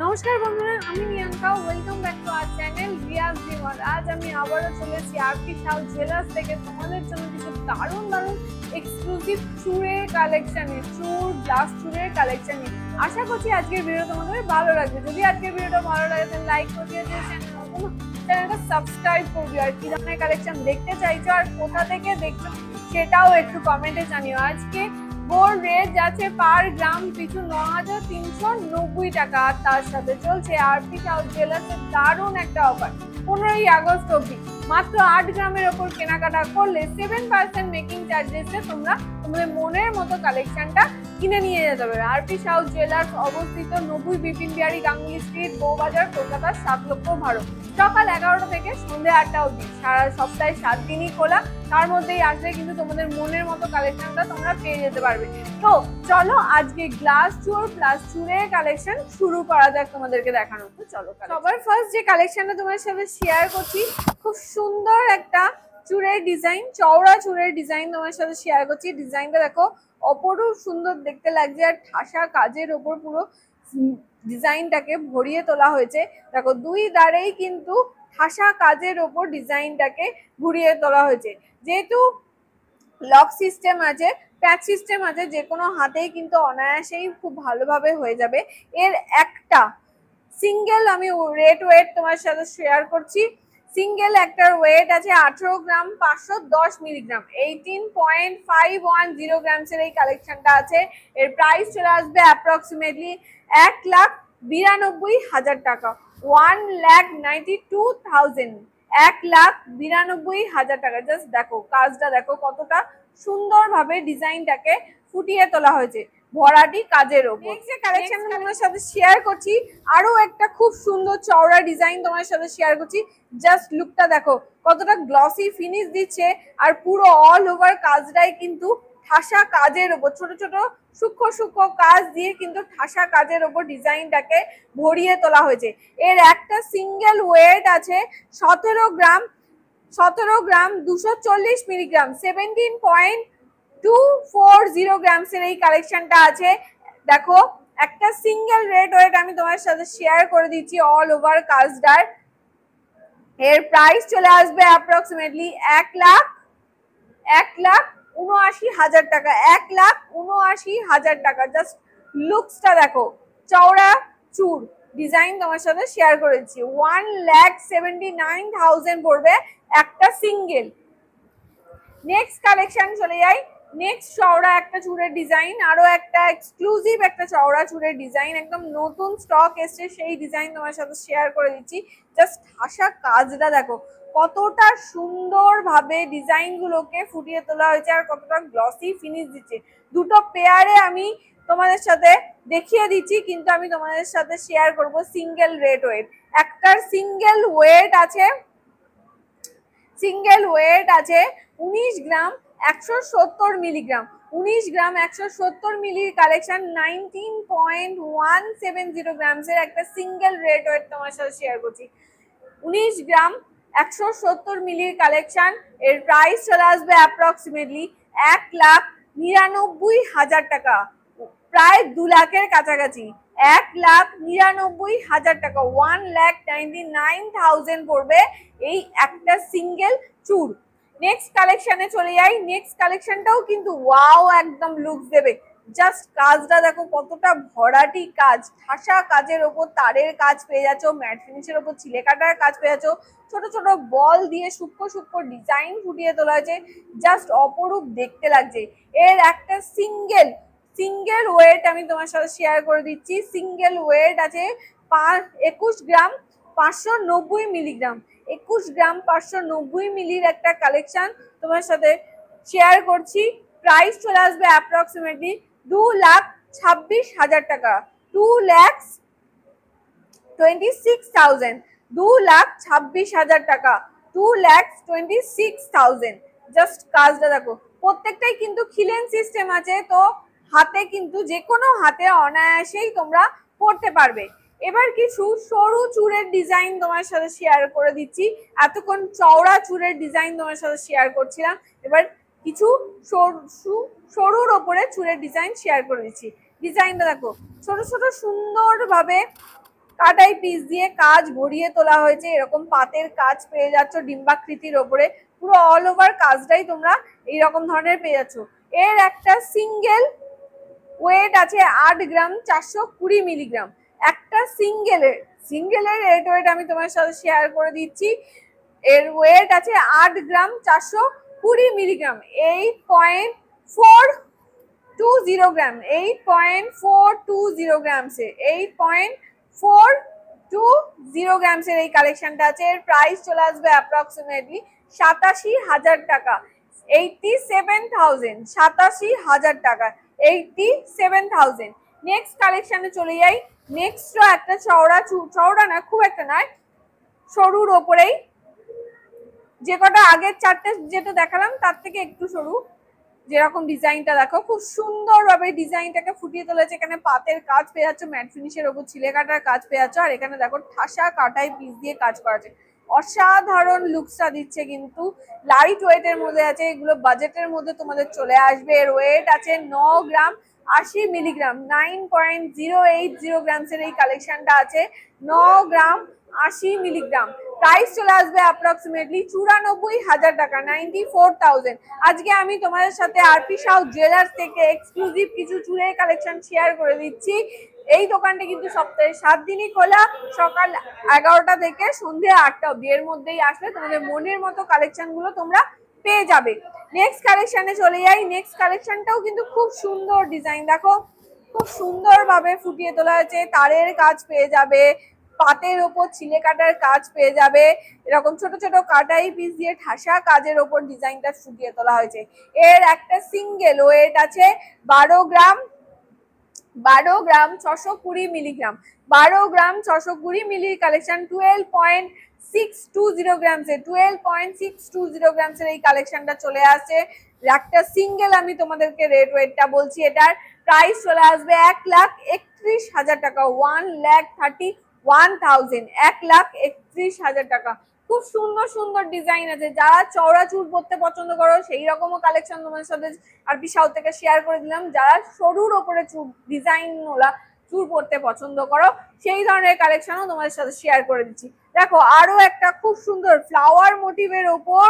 নমস্কার বন্ধুরা, আমি Niyanka. Welcome back to our channel Riyaz Dimar. আজ আমি আবারও চলেছি আরপি সাউথ জুয়েলার্স থেকে তোমাদের জন্য কিছু দারুণ দারুণ এক্সক্লুসিভ চুড়ের কালেকশন, চুড় গ্লাস চুড়ের কালেকশন। আশা করছি আজকের ভিডিও তোমাদের ভালো লাগবে। যদি আজকের ভিডিওটা ভালো লাগে তাহলে লাইক করে দিও, চ্যানেলটা সাবস্ক্রাইব করবি। আর কি ধরনের কালেকশন দেখতে চাইছো আর কোথা থেকে দেখছো সেটাও একটু কমেন্টে জানিও। আজকে গোল্ড রেট যাচ্ছে পার গ্রাম পিছু ৯,৩৯০ টাকা। আর তার সাথে চলছে আরপি সাউথ জুয়েলার্সের দারুণ একটা অফার। 15ই আগস্ট অব্দি মাত্র ৮ গ্রামের ওপর কেনাকাটা করলে 7% মেকিং চার্জেসে তোমরা তোমাদের মনের মতো কালেকশনটা কিনে নিয়ে যেতে পারবে। আরপি সাউথ জুয়েলার্স অবস্থিত ৯০ বিপিন বিহারী গাঙ্গুলি স্ট্রিট, বউবাজার, কলকাতা ৭ লক্ষ ১২। সকাল ১১টা থেকে সন্ধ্যে ৮টা অব্দি সারা সপ্তাহে ৭ দিনই খোলা। তার মধ্যেই আসলে কিন্তু তোমাদের মনের মতো কালেকশনটা তোমরা পেয়ে যেতে পারবে। তো চলো আজকে গ্লাস চুড় প্লাস চুড়ের কালেকশন শুরু করা যাক তোমাদেরকে দেখানো। তো চলো, সবার ফার্স্ট যে কালেকশনটা তোমার সাথে শেয়ার করছি, খুব সুন্দর একটা চুড়ের ডিজাইন, চওড়া চুড়ের ডিজাইন তোমার সাথে শেয়ার করছি। ডিজাইনটা দেখো অপরূপ সুন্দর দেখতে লাগছে, আর ঠাসা কাজের ওপর পুরো ডিজাইনটাকে ভরিয়ে তোলা হয়েছে। দেখো দুই ধারেই কিন্তু ঠাসা কাজের ওপর ডিজাইনটাকে ঘুরিয়ে তোলা হয়েছে। যেহেতু লক সিস্টেম আছে, প্যাচ সিস্টেম আছে, যে কোনো হাতেই কিন্তু অনায়াসেই খুব ভালোভাবে হয়ে যাবে। এর একটা সিঙ্গেল আমি ওয়েট তোমার সাথে শেয়ার করছি। সিঙ্গেল একটার ওয়েট আছে 18 গ্রাম 510 মিলিগ্রাম, 18.510 গ্রামসের এই কালেকশনটা আছে। এর প্রাইস চলে আসবে অ্যাপ্রক্সিমেটলি 1,92,000 টাকা, 1,92,000, 1,92,000 টাকা। জাস্ট দেখো কাজটা, দেখো কতটা সুন্দরভাবে ডিজাইনটাকে ফুটিয়ে তোলা হয়েছে ভরাটি কাজের ওপর। যে কালেকশন তোমার সাথে শেয়ার করছি, আরো একটা খুব সুন্দর চওড়া ডিজাইন তোমার সাথে শেয়ার করছি। জাস্ট লুকটা দেখো কতটা গ্লসি ফিনিশ দিচ্ছে, আর পুরো অল ওভার কাজটাই কিন্তু ঠাসা কাজের ওপর, ছোট ছোট সূক্ষ্ম সূক্ষ্ম কাজ দিয়ে কিন্তু ঠাসা কাজের ওপর ডিজাইনটাকে ভরিয়ে তোলা হয়েছে। এর একটা সিঙ্গেল ওয়েট আছে 17 গ্রাম 240 মিলিগ্রাম, 17.240 গ্রামসের এই কালেকশনটা আছে। দেখো একটা সিঙ্গেল রেট ওয়েট আমি তোমার সাথে শেয়ার করে দিচ্ছি অল ওভার কাজটার। এর প্রাইস চলে আসবে অ্যাপ্রক্সিমেটলি 1,79,000 টাকা, 1,79,000 টাকা। জাস্ট লুকসটা দেখো, চওড়া চুড় ডিজাইন তোমার সাথে শেয়ার করেছি। 1,79,000 পড়বে একটা সিঙ্গেল। নেক্সট কালেকশন চলে যাই। নেক্সট চওড়া একটা চুড়ের ডিজাইন, আরো একটা এক্সক্লুসিভ একটা চওড়া চুড়ের ডিজাইন, একদম নতুন স্টক এসছে, সেই ডিজাইন তোমার সাথে শেয়ার করে দিচ্ছি। জাস্ট ঠাসা কাজটা দেখো কতটা সুন্দর ভাবে ডিজাইন গুলোকে ফুটিয়ে তোলা হয়েছে, আর কতটা গ্লসি ফিনিশ দিচ্ছে। দুটো পেয়ারে আমি তোমাদের সাথে দেখিয়ে দিচ্ছি, কিন্তু আমি তোমাদের সাথে শেয়ার করব সিঙ্গেল রেট ওয়েট। একটার সিঙ্গেল ওয়েট আছে 19 গ্রাম 170 মিলিগ্রাম, 19 গ্রাম 170 মিলির কালেকশন, 19.170 গ্রামসের একটা সিঙ্গেল রেট ওয়েট তোমার সাথে শেয়ার করছি। 19 গ্রাম 170 মিলির কালেকশন। এর প্রাইস চলে আসবে অ্যাপ্রক্সিমেটলি 1,99,000 টাকা, প্রায় 2 লাখের কাছাকাছি। 1,99,000 টাকা, 1,99,000 পড়বে এই একটা সিঙ্গেল চুড়। নেক্সট কালেকশনে চলে যাই। নেক্সট কালেকশনটাও কিন্তু ওয়াও একদম লুকস দেবে। জাস্ট কাজটা দেখো কতটা ভরাটি কাজ, ঠাসা কাজের ওপর তারের কাজ পেয়ে যাচ্ছ, ম্যাট ফিনিশের ওপর ছিলে কাটার কাজ পেয়ে যাচ্ছ, ছোট ছোট বল দিয়ে সূক্ষ্ম সূক্ষ্ম ডিজাইন ফুটিয়ে তোলা হয়েছে। জাস্ট অপরূপ দেখতে লাগছে। এর একটা সিঙ্গেল ওয়েট আমি তোমার সাথে শেয়ার করে দিচ্ছি। সিঙ্গেল ওয়েট আছে 21 গ্রাম 590 মিলিগ্রাম, 21 গ্রাম 590 মিলির একটা কালেকশন তোমার সাথে শেয়ার করছি। প্রাইস চলে আসবে অ্যাপ্রক্সিমেটলি 2,26,000 টাকা, 2,26,000, 2,26,000 টাকা, 2,26,000। জাস্ট কাজটা দেখো, প্রত্যেকটাই কিন্তু খিলেন সিস্টেম আছে, তো হাতে কিন্তু যে কোনো হাতে অনায়াসেই তোমরা পড়তে পারবে। এবার কিছু সরু চুড়ের ডিজাইন তোমার সাথে শেয়ার করে দিচ্ছি। এতক্ষণ চওড়া চুড়ের ডিজাইন তোমার সাথে শেয়ার করছিলাম, এবার কিছু সরুর ওপরে চুড়ের ডিজাইন শেয়ার করে দিচ্ছি। ডিজাইনটা দেখো ছোট ছোট সুন্দর ভাবে কাটাই পিস দিয়ে কাজ ভরিয়ে তোলা হয়েছে, এরকম পাতের কাজ পেয়ে যাচ্ছ ডিম্বাকৃতির ওপরে, পুরো অল ওভার কাজটাই তোমরা এইরকম ধরনের পেয়ে যাচ্ছ। এর একটা সিঙ্গেল ওয়েট আছে 8 গ্রাম 420 মিলিগ্রাম। একটা সিঙ্গেলের রেট ওয়েট আমি তোমার সাথে শেয়ার করে দিচ্ছি। এর ওয়েট আছে 8 গ্রাম 420 মিলিগ্রাম, 8.420 গ্রাম, 8.420 গ্রামসে, 8.420 গ্রামসের এই কালেকশনটা আছে। এর প্রাইস চলে আসবে অ্যাপ্রক্সিমেটলি 87,000 টাকা, 87,000, 87,000 টাকা, 87,000। নেক্সট কালেকশনে চলে যাই। নেক্সট একটা চওড়া না, খুব একটা নয়, সরুর ওপরেই, যে কটা আগের চারটে যেটা দেখালাম তার থেকে একটু সরু, যেরকম ডিজাইনটা দেখো খুব সুন্দরভাবে ডিজাইনটাকে ফুটিয়ে তুলেছে। এখানে পাতের কাজ পেয়ে যাচ্ছ, ম্যাট ফিনিশের ওপর ছিলে কাটার কাজ পেয়ে যাচ্ছ, আর এখানে দেখো ঠাসা কাটাই পিস দিয়ে কাজ করা আছে। অসাধারণ লুকসটা দিচ্ছে, কিন্তু লাইট ওয়েটের মধ্যে আছে, এগুলো বাজেটের মধ্যে তোমাদের চলে আসবে। এর ওয়েট আছে 9 গ্রাম 80 মিলিগ্রাম, 9.080 গ্রামসের এই কালেকশনটা আছে, 9 গ্রাম 80 মিলিগ্রাম। প্রাইস চলে আসবে অ্যাপ্রক্সিমেটলি 94,000 টাকা, 94,000। আজকে আমি তোমাদের সাথে আরপি সাউ জুয়েলার্স থেকে এক্সক্লুসিভ কিছু চুড়ের কালেকশন শেয়ার করে দিচ্ছি। এই দোকানটা কিন্তু সপ্তাহে 7 দিনই খোলা, সকাল 11টা থেকে সন্ধ্যে 8টা অব্দি। এর মধ্যেই আসলে তোমাদের মনের মতো কালেকশন গুলো তোমরা পেয়ে যাবে। নেক্সট কালেকশনে চলে যাই। নেক্সট কালেকশনটাও কিন্তু খুব সুন্দর ডিজাইন, দেখো খুব সুন্দরভাবে ফুটিয়ে তোলা হয়েছে, তারের কাজ পেয়ে যাবে, পাতের ওপর ছিলে কাটার কাজ পেয়ে যাবে, এরকম ছোট ছোট কাটাই পিস দিয়ে ঠাসা কাজের ওপর ডিজাইনটা ফুটিয়ে তোলা হয়েছে। এর একটা সিঙ্গেল ওয়েট আছে 12 গ্রাম 620 মিলিগ্রাম, 12 গ্রাম 620 মিলির কালেকশন, 12.620 গ্রামসে, 12.620 গ্রামসের এই কালেকশনটা চলে আসছে। একটা সিঙ্গেল আমি তোমাদেরকে রেট ওয়েটটা বলছি, এটার প্রাইস চলে আসবে 1,31,000 টাকা, 1,31,000, 1,31,000 টাকা। খুব সুন্দর সুন্দর ডিজাইন আছে, যারা চওড়া চুল পরতে পছন্দ করো সেই রকমও কালেকশন তোমার সাথে আরপি সাউ থেকে শেয়ার করে দিলাম। যারা সরুর ওপরে চুল ডিজাইন ওলা চুল পরতে পছন্দ করো সেই ধরনের কালেকশনও তোমাদের সাথে শেয়ার করে দিচ্ছি। দেখো আরো একটা খুব সুন্দর ফ্লাওয়ার মোটিভের ওপর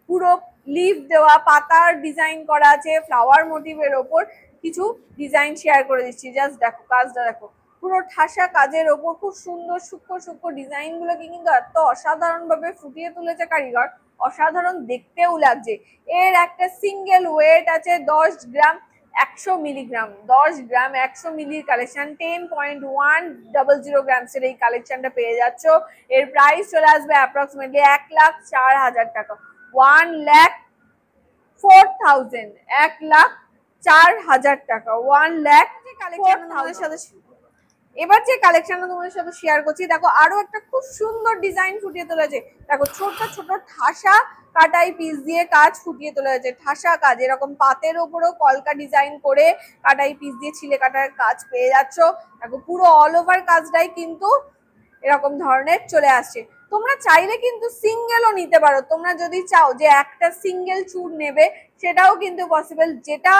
পুরো লিফ দেওয়া পাতার ডিজাইন করা আছে, ফ্লাওয়ার মোটিভের ওপর কিছু ডিজাইন শেয়ার করে দিচ্ছি। জাস্ট দেখো কাজটা, দেখো পুরো ঠাসা কাজের ওপর খুব সুন্দর সূক্ষ্ম সূক্ষ্ম ডিজাইন গুলোকে কিন্তু এত অসাধারণ ভাবে ফুটিয়ে তুলেছে কারিগর, অসাধারণ দেখতেও লাগছে। এর একটা সিঙ্গেল ওয়েট আছে 10 গ্রাম 100 মিলিগ্রাম, 10 গ্রাম 100 মিলির কালেকশন, 10.100 গ্রামসের এই কালেকশনটা পেয়ে যাচ্ছ। এর প্রাইস চলে আসবে অ্যাপ্রক্সিমেটলি 1,04,000 টাকা, 1,04,000, 1,04,000 টাকা, 1,04,000। এবার যে কালেকশনটা তোমাদের সাথে শেয়ার করছি, দেখো আরো একটা খুব সুন্দর ডিজাইন ফুটিয়ে তোলেছে। দেখো ছোট ছোট ঠাসা কাটাই পিস দিয়ে কাজ ফুটিয়ে তোলা হয়েছে, ঠাসা কাজ, এরকম পাতের ওপরও কলকা ডিজাইন করে কাটাই পিস দিয়ে ছিলে কাটার কাজ পেয়ে যাচ্ছ। দেখো পুরো অল ওভার কাজটাই কিন্তু এরকম ধরনের চলে আসছে। তোমরা চাইলে কিন্তু সিঙ্গেলও নিতে পারো, তোমরা যদি চাও যে একটা সিঙ্গেল চুড় নেবে সেটাও কিন্তু পসিবল, যেটা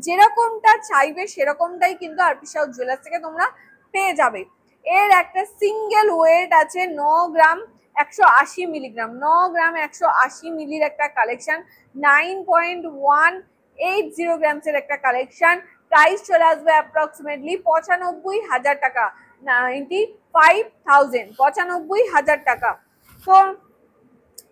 যেরকমটা চাইবে সেরকমটাই কিন্তু আরপি সাউ জুয়েলার্স থেকে তোমরা পেয়ে যাবে। এর একটা সিঙ্গেল ওয়েট আছে 9 গ্রাম 180 মিলিগ্রাম, 9 গ্রাম 180 মিলির একটা কালেকশন, 9.180 গ্রামসের একটা কালেকশন। প্রাইস চলে আসবে অ্যাপ্রক্সিমেটলি 95,000 টাকা, 95,000, 95,000 টাকা। তো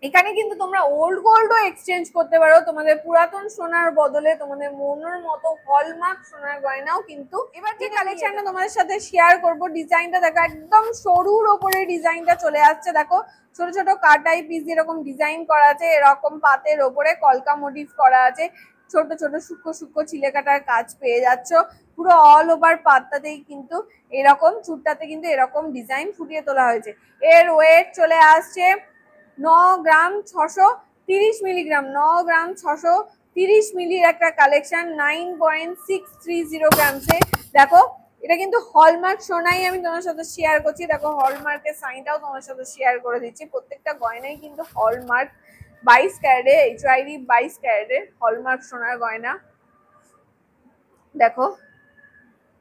এখানে কিন্তু তোমরা ওল্ড গোল্ডও এক্সচেঞ্জ করতে পারো, তোমাদের পুরাতন সোনার বদলে তোমাদের মনের মতো হলমার্ক সোনার গয়নাও কিন্তু। এবার যে কালেকশনটা তোমাদের সাথে শেয়ার করব, ডিজাইনটা দেখো একদম সরুর ওপরে ডিজাইনটা চলে আসছে। দেখো ছোট ছোট কাটাই পিস এরকম ডিজাইন করা আছে, এরকম পাতের ওপরে কলকা মোটিভ করা আছে, ছোট ছোট সূক্ষ্ম সূক্ষ্ম ছিলে কাটার কাজ পেয়ে যাচ্ছ। পুরো অল ওভার পাতাতেই কিন্তু এরকম চুটটাতে কিন্তু এরকম ডিজাইন ফুটিয়ে তোলা হয়েছে। এর ওয়েট চলে আসছে 9 গ্রাম 630 মিলিগ্রাম, 9 গ্রাম 630 মিলির একটা কালেকশন, 9.630 গ্রামসে। দেখো এটা কিন্তু হলমার্ক সোনাই আমি তোমার সাথে শেয়ার করছি, দেখো হলমার্কের সাইনটাও তোমার সাথে শেয়ার করে দিচ্ছি। প্রত্যেকটা গয়নাই কিন্তু হলমার্ক 22 ক্যারেটে, HYD 22 ক্যারেটের হলমার্ক সোনার গয়না। দেখো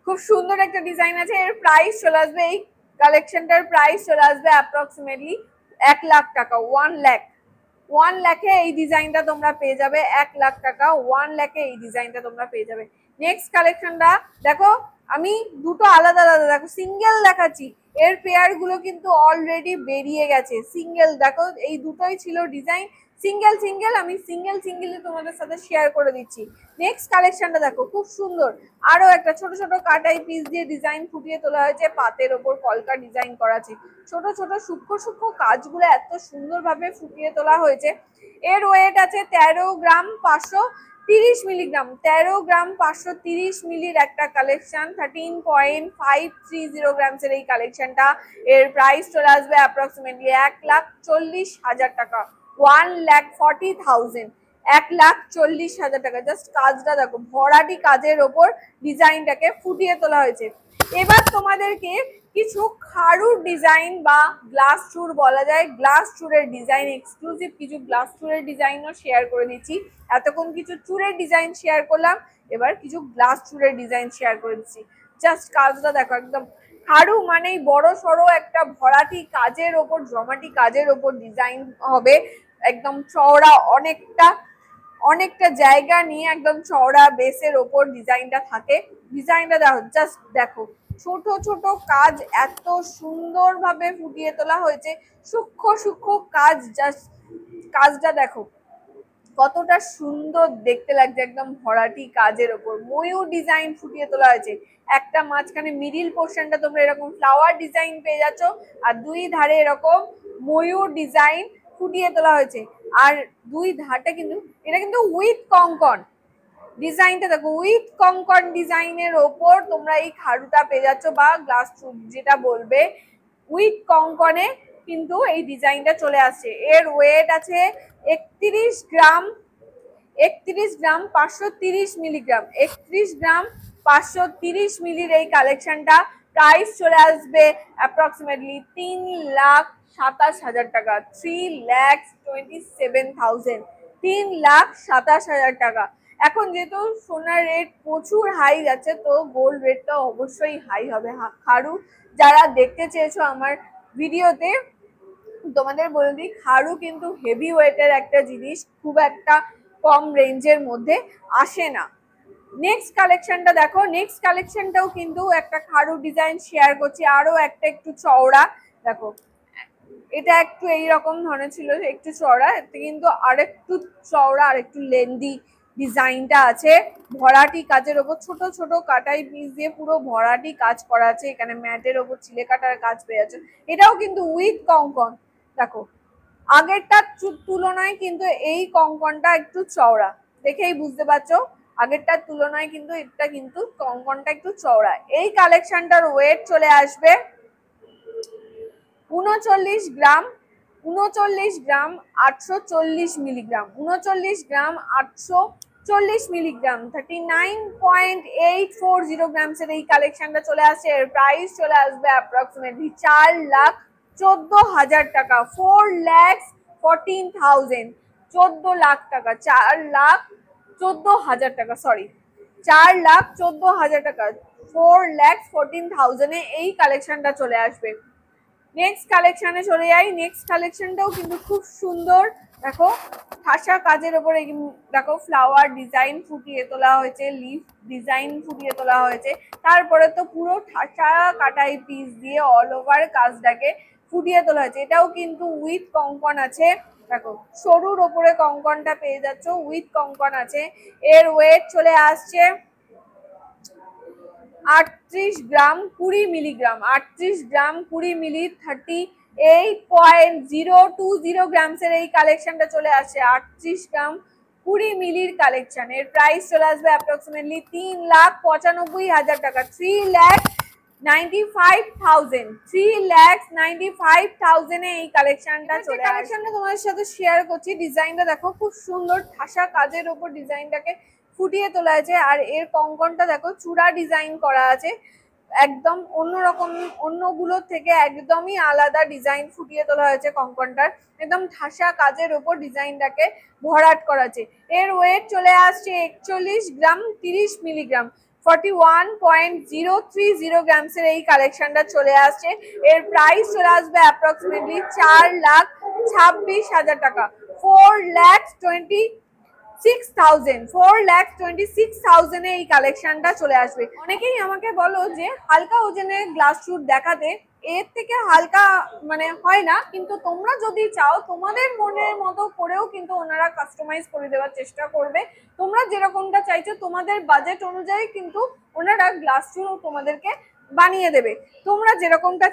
খুব সুন্দর একটা ডিজাইন আছে। এর প্রাইস চলে আসবে এই কালেকশনটার প্রাইস চলে আসবে অ্যাপ্রক্সিমেটলি 1,00,000 টাকা। 1 লাখে এই ডিজাইনটা তোমরা পেয়ে যাবে। 1,00,000 টাকা 1 লাখে এই ডিজাইনটা তোমরা পেয়ে যাবে। নেক্সট কালেকশনটা দেখো, আমি দুটো আলাদা আলাদা দেখো সিঙ্গেল দেখাচ্ছি, এর পেয়ার গুলো কিন্তু অলরেডি বেরিয়ে গেছে। সিঙ্গেল দেখো, এই দুটোই ছিল ডিজাইন, সিঙ্গেল সিঙ্গেল আমি সিঙ্গেল সিঙ্গেলই তোমাদের সাথে শেয়ার করে দিচ্ছি। নেক্সট কালেকশনটা দেখো, খুব সুন্দর, আরো একটা ছোট ছোট কাটাই পিস দিয়ে ডিজাইন ফুটিয়ে তোলা হয়েছে, পাতের ওপর কলকা ডিজাইন করা আছে, ছোট ছোট সূক্ষ্ম সূক্ষ্ম কাজগুলো এত সুন্দরভাবে ফুটিয়ে তোলা হয়েছে। এর ওয়েট আছে 13 গ্রাম 530 মিলিগ্রাম। 13 গ্রাম 530 মিলির একটা কালেকশন, 13.530 গ্রামসের এই কালেকশনটা। এর প্রাইস চলে আসবে অ্যাপ্রক্সিমেটলি 1,40,000 টাকা। 1,40,000, 1,40,000 টাকা। জাস্ট কাজটা দেখো, ভরাটি কাজের ওপর ডিজাইনটাকে ফুটিয়ে তোলা হয়েছে। এবার তোমাদেরকে কিছু খাড়ুর ডিজাইন বা গ্লাস চুর বলা যায়, গ্লাস চুরের ডিজাইন, এক্সক্লুসিভ কিছু গ্লাস চুরের ডিজাইনও শেয়ার করে দিচ্ছি। এতক্ষণ কিছু চুরের ডিজাইন শেয়ার করলাম, এবার কিছু গ্লাস চুরের ডিজাইন শেয়ার করে দিচ্ছি। জাস্ট কাজটা দেখো, একদম খাড়ু মানেই বড় সড়ো একটা ভরাটি কাজের ওপর, জমাটি কাজের ওপর ডিজাইন হবে, একদম চওড়া, অনেকটা জায়গা নিয়ে একদম চওড়া বেসের ওপর ডিজাইনটা থাকে। ডিজাইনটা দেখো, জাস্ট দেখো, ছোট ছোট কাজ এত সুন্দরভাবে ফুটিয়ে তোলা হয়েছে, সূক্ষ্ম সূক্ষ্ম কাজ, জাস্ট কাজটা দেখো কতটা সুন্দর দেখতে লাগছে, একদম ভরাটি কাজের ওপর ময়ূর ডিজাইন ফুটিয়ে তোলা হয়েছে। একটা মাঝখানে মিডিল পোর্শনটা তোমরা এরকম ফ্লাওয়ার ডিজাইন পেয়ে যাচ্ছ, আর দুই ধারে এরকম ময়ূর ডিজাইন ফুটিয়ে তোলা হয়েছে। আর দুই ধারটা কিন্তু, এটা কিন্তু উইথ কঙ্কন ডিজাইনটা দেখো, উইথ কঙ্কন ডিজাইনের ওপর তোমরা এই খাড়ুটা পেয়ে যাচ্ছ, বা গ্লাস চুর যেটা বলবে, উইথ কঙ্কনে কিন্তু এই ডিজাইনটা চলে আসছে। এর ওয়েট আছে 31 গ্রাম 530 মিলিগ্রাম। 31 গ্রাম 530 মিলির এই কালেকশনটা। প্রাইস চলে আসবে অ্যাপ্রক্সিমেটলি 3,27,000 টাকা। 3,27,000, 3,27,000 টাকা। এখন যেহেতু সোনার রেট প্রচুর হাই যাচ্ছে, তো গোল্ড রেটটা অবশ্যই হাই হবে। খাড়ু যারা দেখতে চেয়েছো আমার ভিডিওতে, তোমাদের বলে দিই, খাড়ু কিন্তু হেভি ওয়েটের একটা জিনিস, খুব একটা কম রেঞ্জের মধ্যে আসে না। নেক্সট কালেকশনটা দেখো, নেক্সট কালেকশনটাও কিন্তু একটা খাড়ু ডিজাইন শেয়ার করছি, আরো একটা একটু চওড়া দেখো, এটা একটু এইরকম ধরনের ছিল, একটু চওড়া, কিন্তু আরেকটু চওড়া, আর একটু লেন্দি ডিজাইনটা আছে। ভরাটি কাজের ওপর ছোট ছোট কাটাই পিস দিয়ে পুরো ভরাটি কাজ করা আছে, এখানে ম্যাটের ওপর চিলে কাটার কাজ পেয়ে যাচ্ছে। এটাও কিন্তু উইথ কঙ্কন দেখো, আগেরটার তুলনায় কিন্তু এই কঙ্কনটা একটু চওড়া, দেখেই বুঝতে পারছো আগেরটার তুলনায় কিন্তু এটা কিন্তু কঙ্কনটা একটু চওড়া। এই কালেকশনটার ওয়েট চলে আসবে 39 গ্রাম 840 মিলিগ্রাম। 39 গ্রাম 840 মিলিগ্রাম, 39.840 গ্রামসের এই কালেকশনটা চলে আসছে। এর প্রাইস চলে আসবে অ্যাপ্রক্সিমেটলি 4,14,000 টাকা। 4,14,000, 14 লাখ টাকা, 4,14,000 টাকা, সরি 4,14,000 টাকা। 4,14,000 এই কালেকশনটা চলে আসবে। নেক্সট কালেকশনে চলে যাই। নেক্সট কালেকশনটাও কিন্তু খুব সুন্দর, দেখো ঠাসা কাজের ওপরে দেখো ফ্লাওয়ার ডিজাইন ফুটিয়ে তোলা হয়েছে, লিফ ডিজাইন ফুটিয়ে তোলা হয়েছে, তারপরে তো পুরো ঠাসা কাটাই পিস দিয়ে অল ওভার কাজটাকে ফুটিয়ে তোলা হয়েছে। এটাও কিন্তু উইথ কঙ্কন আছে, দেখো সরুর ওপরে কঙ্কনটা পেয়ে যাচ্ছ, উইথ কঙ্কন আছে। এর ওয়েট চলে আসছে 38 গ্রাম 20 মিলিগ্রাম। 38 গ্রাম 20 মিলি, 38.020 গ্রামসের এই কালেকশনটা চলে আসছে। 38 গ্রাম 20 মিলির কালেকশন। এর প্রাইস চলে আসবে অ্যাপ্রক্সিমেটলি 3,95,000 টাকা। 3,95,000, 3,95,000 এই কালেকশনটা চলে আসছে। কালেকশনটা তোমাদের সাথে শেয়ার করছি, ডিজাইনটা দেখো খুব সুন্দর, ঠাসা কাজের ওপর ডিজাইনটাকে ফুটিয়ে তোলা হয়েছে। আর এর কঙ্কনটা দেখো চূড়া ডিজাইন করা আছে, একদম অন্যরকম, অন্যগুলোর থেকে একদমই আলাদা ডিজাইন ফুটিয়ে তোলা হয়েছে কঙ্কনটার, একদম ঠাসা কাজের ওপর ডিজাইনটাকে ভরাট করা আছে। এর ওয়েট চলে আসছে 41 গ্রাম 30 মিলিগ্রাম। 41.030 গ্রামসের এই কালেকশনটা চলে আসছে। এর প্রাইস চলে আসবে অ্যাপ্রক্সিমেটলি 4,26,000 টাকা। 4,26,000 এই কালেকশনটা চলে আসবে। অনেকেই আমাকে বলো যে হালকা ওজনের গ্লাস স্যুট দেখাতে, এর থেকে হালকা মানে হয় না, কিন্তু তোমরা যদি চাও তোমাদের মনের মতো করেও কিন্তু ওনারা কাস্টমাইজ করে দেওয়ার চেষ্টা করবে। তোমরা যেরকমটা চাইছো তোমাদের বাজেট অনুযায়ী কিন্তু ওনারা গ্লাস স্যুট তোমাদেরকে বানিয়ে দেবে, তোমরা যেরকমটা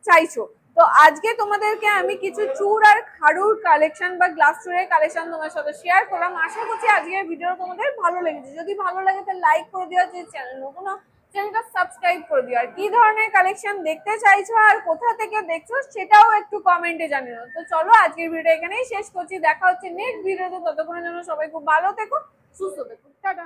চাইছো। তো আজকে তোমাদেরকে আমি কিছু চূড় আর খাড়ুর কালেকশন বা গ্লাস চূড়ের কালেকশন তোমার সাথে শেয়ার করলাম। আশা করছি আজকের ভিডিও তোমাদের ভালো লেগেছে। যদি ভালো লাগে তাহলে লাইক করে দিও, যে চ্যানেল নতুন চ্যানেলটা সাবস্ক্রাইব করে দিও। আর কি ধরনের কালেকশন দেখতে চাইছো আর কোথা থেকে দেখছো সেটাও একটু কমেন্টে জানিও। তো চলো আজকের ভিডিও এখানেই শেষ করছি, দেখা হচ্ছে নেক্সট ভিডিওতে। ততক্ষণের জন্য সবাই খুব ভালো থেকো, সুস্থ থেকো, টাটা।